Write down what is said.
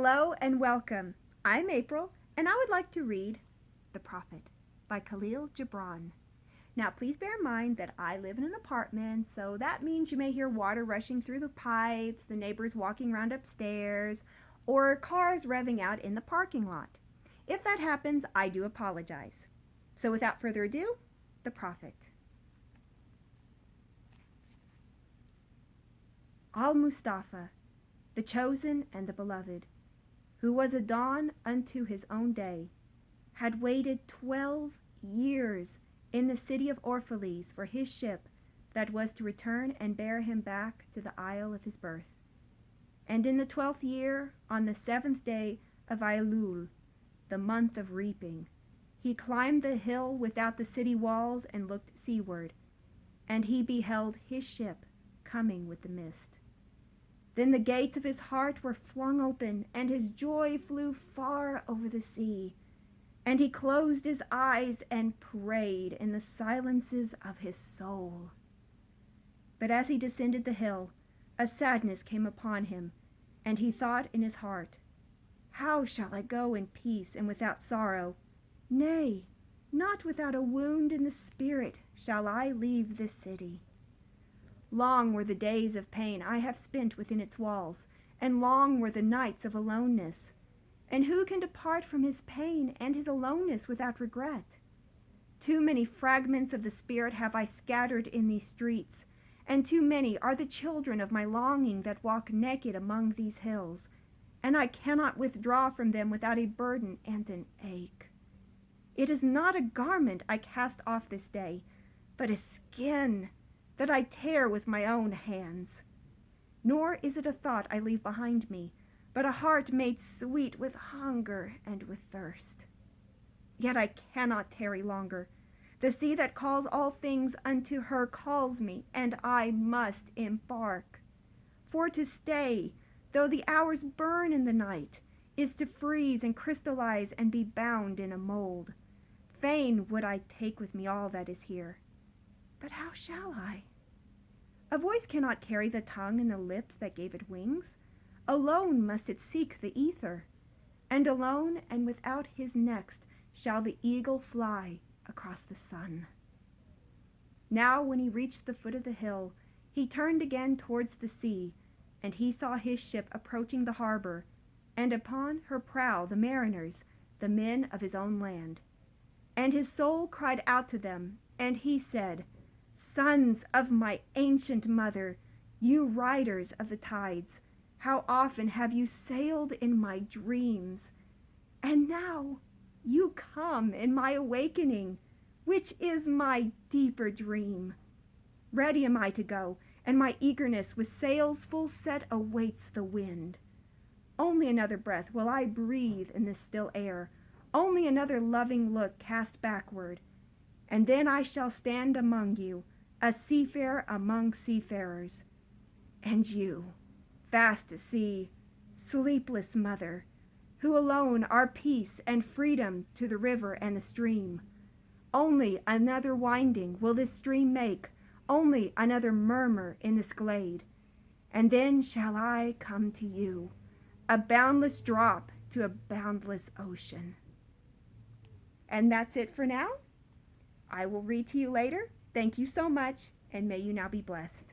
Hello and welcome. I'm April, and I would like to read The Prophet by Kahlil Gibran. Now, please bear in mind that I live in an apartment, so that means you may hear water rushing through the pipes, the neighbors walking around upstairs, or cars revving out in the parking lot. If that happens, I do apologize. So without further ado, The Prophet. Al-Mustafa, the chosen and the beloved, who was a dawn unto his own day, had waited 12 years in the city of Orphalese for his ship that was to return and bear him back to the isle of his birth. And in the 12th year, on the 7th day of Ailul, the month of reaping, he climbed the hill without the city walls and looked seaward, and he beheld his ship coming with the mist. Then the gates of his heart were flung open, and his joy flew far over the sea. And he closed his eyes and prayed in the silences of his soul. But as he descended the hill, a sadness came upon him, and he thought in his heart, "How shall I go in peace and without sorrow? Nay, not without a wound in the spirit shall I leave this city. Long were the days of pain I have spent within its walls, and long were the nights of aloneness. And who can depart from his pain and his aloneness without regret? Too many fragments of the spirit have I scattered in these streets, and too many are the children of my longing that walk naked among these hills, and I cannot withdraw from them without a burden and an ache. It is not a garment I cast off this day, but a skin that I tear with my own hands. Nor is it a thought I leave behind me, but a heart made sweet with hunger and with thirst. Yet I cannot tarry longer. The sea that calls all things unto her calls me, and I must embark. For to stay, though the hours burn in the night, is to freeze and crystallize and be bound in a mold. Fain would I take with me all that is here. But how shall I? A voice cannot carry the tongue and the lips that gave it wings. Alone must it seek the ether, and alone and without his next shall the eagle fly across the sun. Now when he reached the foot of the hill, he turned again towards the sea, and he saw his ship approaching the harbor, and upon her prow the mariners, the men of his own land. And his soul cried out to them, and he said, "Sons of my ancient mother, you riders of the tides, how often have you sailed in my dreams? And now you come in my awakening, which is my deeper dream. Ready am I to go, and my eagerness with sails full set awaits the wind. Only another breath will I breathe in this still air, only another loving look cast backward, and then I shall stand among you, a seafarer among seafarers. And you, fast to sea, sleepless mother, who alone are peace and freedom to the river and the stream. Only another winding will this stream make, only another murmur in this glade. And then shall I come to you, a boundless drop to a boundless ocean." And that's it for now. I will read to you later. Thank you so much, and may you now be blessed.